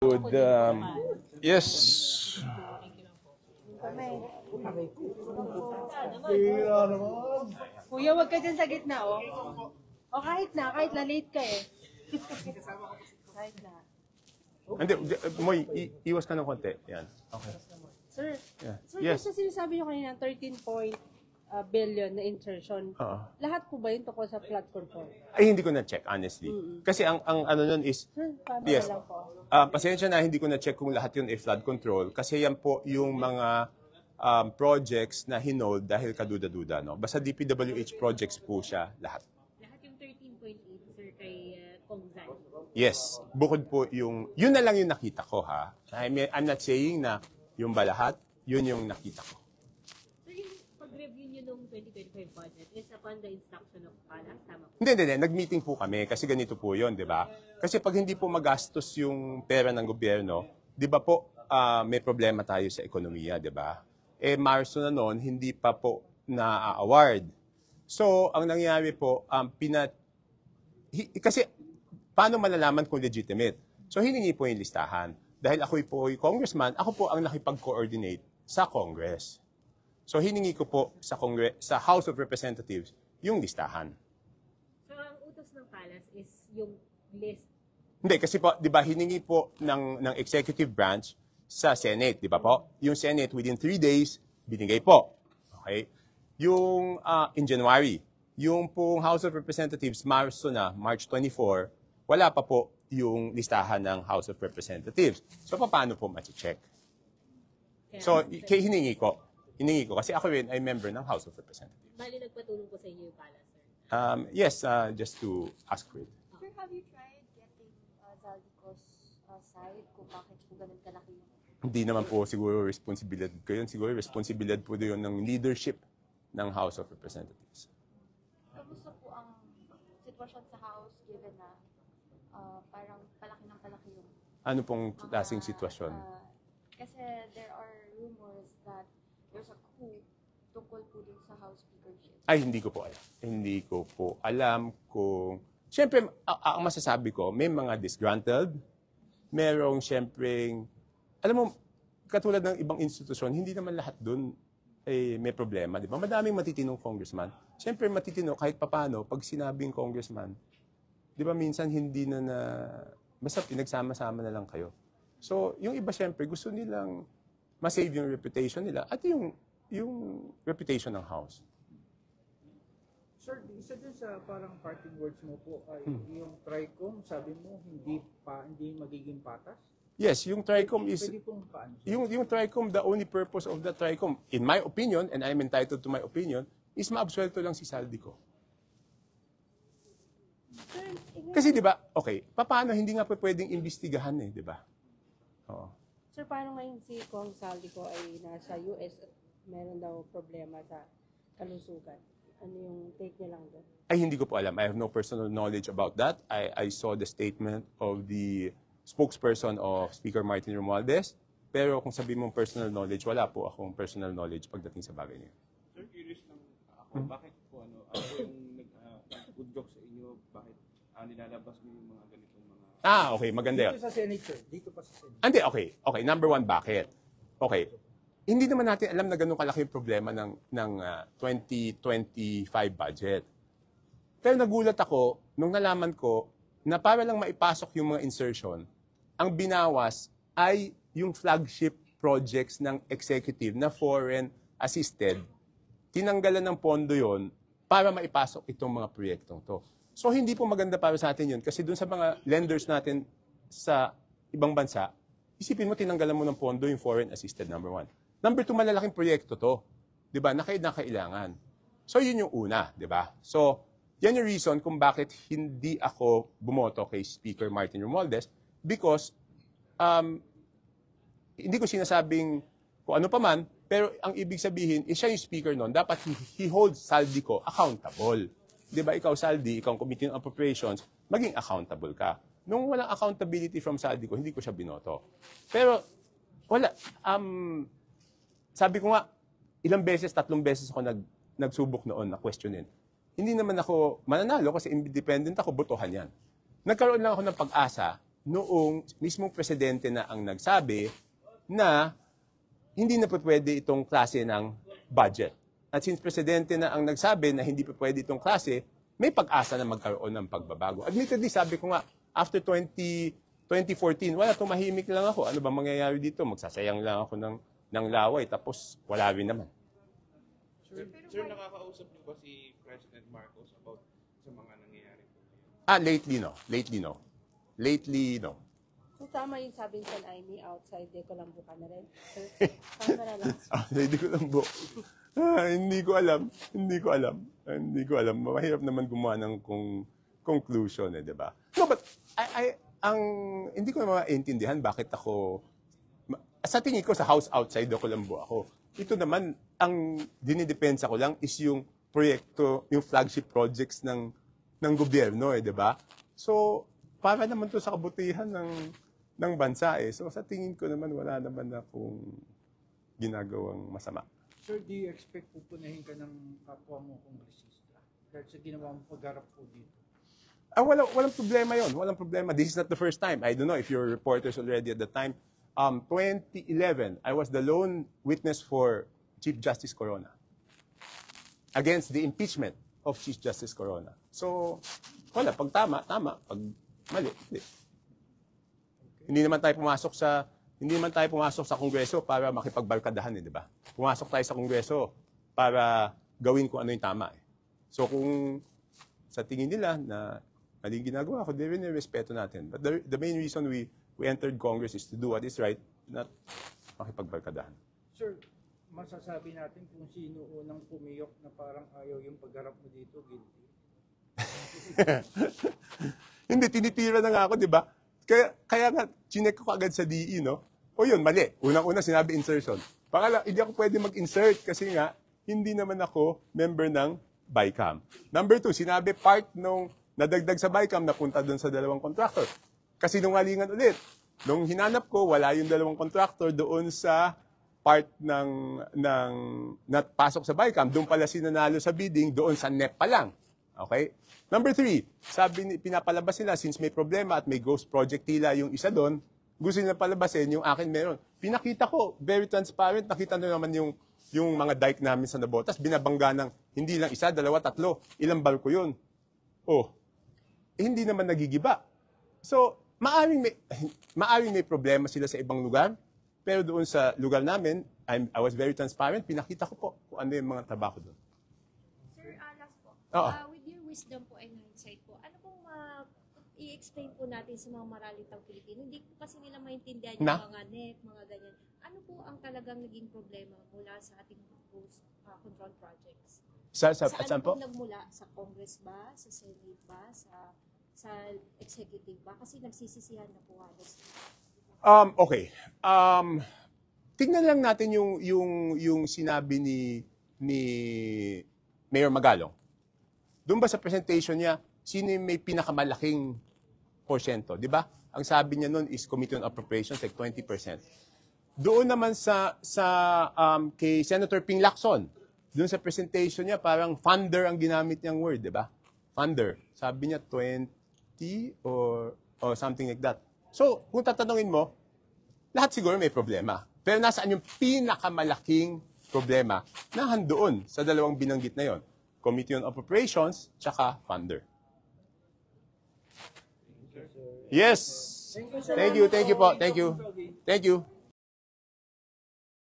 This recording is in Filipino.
Good, yes. Kuya, wag ka dyan sa gitna, oh. O kahit na late ka eh. Kahit na. Hindi, Moy, iwas ka ng konti. Yan. Okay. Sir, Yeah. sir, Yes. kasi sinasabi nyo kanina, 13 billion na insertion. Oo. Lahat po ba yun tungkol sa flood control? Ay, hindi ko na-check, honestly. Kasi ang ano nun is, Sir, paano yes. na lang po? Pasensya na, hindi ko na-check kung lahat yun ay flood control. Kasi yan po yung mga projects na hinold dahil kaduda-duda. No? Basta DPWH projects po siya, lahat. Lahat yung 13.8, sir, kay Kongzan. Yes. Bukod po yung, yun na lang yung nakita ko, ha? I'm not saying na yung ba lahat, yun yung nakita ko. Sir, yung pag-review nyo nung 2025 budget is upon the instruction of PALA, tama po? Hindi. Nag-meeting po kami kasi ganito po yun, di ba? Kasi pag hindi po magastos yung pera ng gobyerno, di ba po may problema tayo sa ekonomiya, di ba? Marso na noon, hindi pa po na-award. So, ang nangyari po, kasi paano malalaman kung legitimate? So, hiningi po yung listahan. Dahil ako po yung congressman, ako po ang nakipag-coordinate sa Congress. So, hiningi ko po sa House of Representatives yung listahan. So, ang utos ng PALAS is yung list. Hindi, kasi po, di ba, hiningi po ng executive branch sa Senate, di ba po? Yung Senate, within 3 days, binigay po. Okay? Yung in January, yung pong House of Representatives, March 24, wala pa po yung listahan ng House of Representatives. So, paano po ma-check? So, hiningi ko. Kasi ako rin ay member ng House of Representatives. Bali, nagpatulong po sa inyo yung PALAS, sir. Yes, just to ask for it. Sir, have you tried getting Zaldico's side kung bakit po ganun kalaki yung... Hindi naman po siguro responsibilidad ko yun. Siguro responsibilidad po yun ng leadership ng House of Representatives. Kamusta po ang sitwasyon sa House given na parang palaki ng palaki yung... Ano pong klaseng sitwasyon? Kasi there are rumors that there's a coup tungkol po dun sa House speakership. Ay, hindi ko po alam. Hindi ko po alam kung... Siyempre, ang masasabi ko, may mga disgruntled. Merong siyempre... Alam mo, katulad ng ibang institusyon, hindi naman lahat dun may problema. Di ba? Madaming matitinong congressman. Siyempre, matitino kahit papano pag sinabing congressman. Di ba, minsan hindi na basta pinagsama-sama na lang kayo. So, yung iba siyempre, gusto nilang ma-save yung reputation nila at yung reputation ng House. Sir, isa din sa parang parting words mo po ay yung TRICOM, sabi mo, hindi magiging patas? Yes, yung TRICOM is... Pwede pong paano? Yung TRICOM, the only purpose of the TRICOM, in my opinion, and I'm entitled to my opinion, is maabsuelto lang si Zaldico. Kasi di ba, okay, paano hindi nga pwedeng imbestigahan di ba? Oo. Sir, paano ngayon si Kong Zaldico ay nasa US at meron daw problema sa kalusugan? Ano yung take niya lang doon? Ay, hindi ko po alam. I have no personal knowledge about that. I saw the statement of the spokesperson of Speaker Martin Romualdez. Pero kung sabihin mong personal knowledge, wala po akong personal knowledge pagdating sa bagay niya. Sir, curious lang ako, bakit po ano yung nag-udyok sa inyo, bakit nilalabas mo yung mga ganitong mga... Okay, maganda yun. Dito sa Senate, sir. Dito pa sa Senate. Hindi, okay. Number one, bakit? Okay. Hindi naman natin alam na ganun kalaki yung problema ng 2025 budget. Pero nagulat ako nung nalaman ko na para lang maipasok yung mga insertion, ang binawas ay yung flagship projects ng executive na foreign assisted. Tinanggalan ng pondo yon para maipasok itong mga proyektong to. So hindi po maganda para sa atin yun kasi dun sa mga lenders natin sa ibang bansa, isipin mo tinanggalan mo ng pondo yung foreign assisted, number one. Number two, malalaking proyekto to. Di ba? Na kailangan. So yun yung una, di ba? So yan yung reason kung bakit hindi ako bumoto kay Speaker Martin Romualdez because hindi ko sinasabing kung ano pa man, pero ang ibig sabihin, siya yung speaker noon, dapat he holds Zaldico accountable. Di ba, ikaw Zaldi, ikaw ang Committee on Appropriations, maging accountable ka. Nung walang accountability from Zaldico, hindi ko siya binoto. Pero, wala. Sabi ko nga, 3 beses ako nagsubok noon na questionin. Hindi naman ako mananalo kasi independent ako, botohan yan. Nagkaroon lang ako ng pag-asa noong mismong presidente na ang nagsabi na hindi na po pwede itong klase ng budget. At since presidente na ang nagsabi na hindi pa pwede itong klase, may pag-asa na magkaroon ng pagbabago. Admittedly, sabi ko nga, after 2014, wala, tumahimik lang ako. Ano ba mangyayari dito? Magsasayang lang ako ng laway, tapos wala rin naman. Sir, nakakausap niyo ba si President Marcos about sa mga nangyayari po? Lately, no. Kung tama yung sabi sa Aimee, outside de Colombo ka na rin. Sir, tama na lang. Hindi ko lang po. Hindi ko alam. Mahirap naman gumawa ng conclusion, di ba? No, but hindi ko naman maintindihan bakit ako, sa tingin ko sa house outside de Colombo ako. Ito naman, ang dinidepensa ko lang is yung proyekto, yung flagship projects ng gobyerno, di ba? So, para naman to sa kabutihan ng bansa So, sa tingin ko naman, wala naman akong ginagawang masama. Sir, do you expect pupunahin ka ng kapwa mo kongresista? Dahil sa ginawa mo pagharap po dito. Walang problema yon. Walang problema. This is not the first time. I don't know if your reporters already at the time. 2011, I was the lone witness for Chief Justice Corona against the impeachment of Chief Justice Corona. So, wala. Pag tama. Pag mali, hindi. Hindi naman tayo pumasok sa Kongreso para makipagbarkadahan, di ba? Pumasok tayo sa Kongreso para gawin kung ano yung tama. So kung sa tingin nila na maling ginagawa ko, respeto natin. But the main reason we entered Congress is to do what is right, not makipagbarkadahan. Sir, masasabi natin kung sino unang pumiyok na parang ayaw yung pagharap mo dito, guilty. Hindi, tinitira na nga ako, di ba? Kaya nga, chinek ko agad sa DE, no? O yun, mali. Unang-una, sinabi insertion. Pangalawa, hindi ako pwede mag-insert kasi nga, hindi naman ako member ng BICAM. Number 2, sinabi part nung nadagdag sa BICAM napunta doon sa dalawang contractor. Kasi nungalingan ulit. Nung hinanap ko, wala yung dalawang contractor doon sa part ng pasok sa BICAM. Doon pala sinanalo sa bidding, doon sa NEP pa lang. Okay? Number 3, pinapalabas nila since may problema at may ghost project tila yung isa doon, gusto nila palabasin yung akin meron. Pinakita ko, very transparent, nakita nyo naman yung mga dike namin sa Nabotas, binabangga ng hindi lang isa, dalawa, tatlo, ilang barko yun. Hindi naman nagigiba. So, maaring may problema sila sa ibang lugar, pero doon sa lugar namin, I was very transparent, pinakita ko po kung ano yung mga trabaho doon. Sir, last po. Oo. With your wisdom po and hindsight po, ano pong i-explain po natin sa mga maralitang Pilipino? Hindi po kasi nila maintindihan yung mga NEC, mga ganyan. Ano po ang talagang naging problema mula sa ating ghost control projects? Saan po? Nagmula? Sa Congress ba? Sa Senate ba? Sa Executive ba? Kasi nagsisisihan na po halos. Okay. Tingnan lang natin yung sinabi ni Mayor Magalong. Doon ba sa presentation niya, sino yung may pinakamalaking porsyento? Di ba? Ang sabi niya noon is Committee on Appropriations, like 20%. Doon naman kay Senator Ping Lacson, doon sa presentation niya, parang funder ang ginamit niyang word, di ba? Funder. Sabi niya 20 or something like that. So, kung tatanungin mo, lahat siguro may problema. Pero nasaan yung pinakamalaking problema? Nahandoon sa dalawang binanggit na yon. Committee on Appropriations, tsaka funder. Yes. Thank you po. Thank you.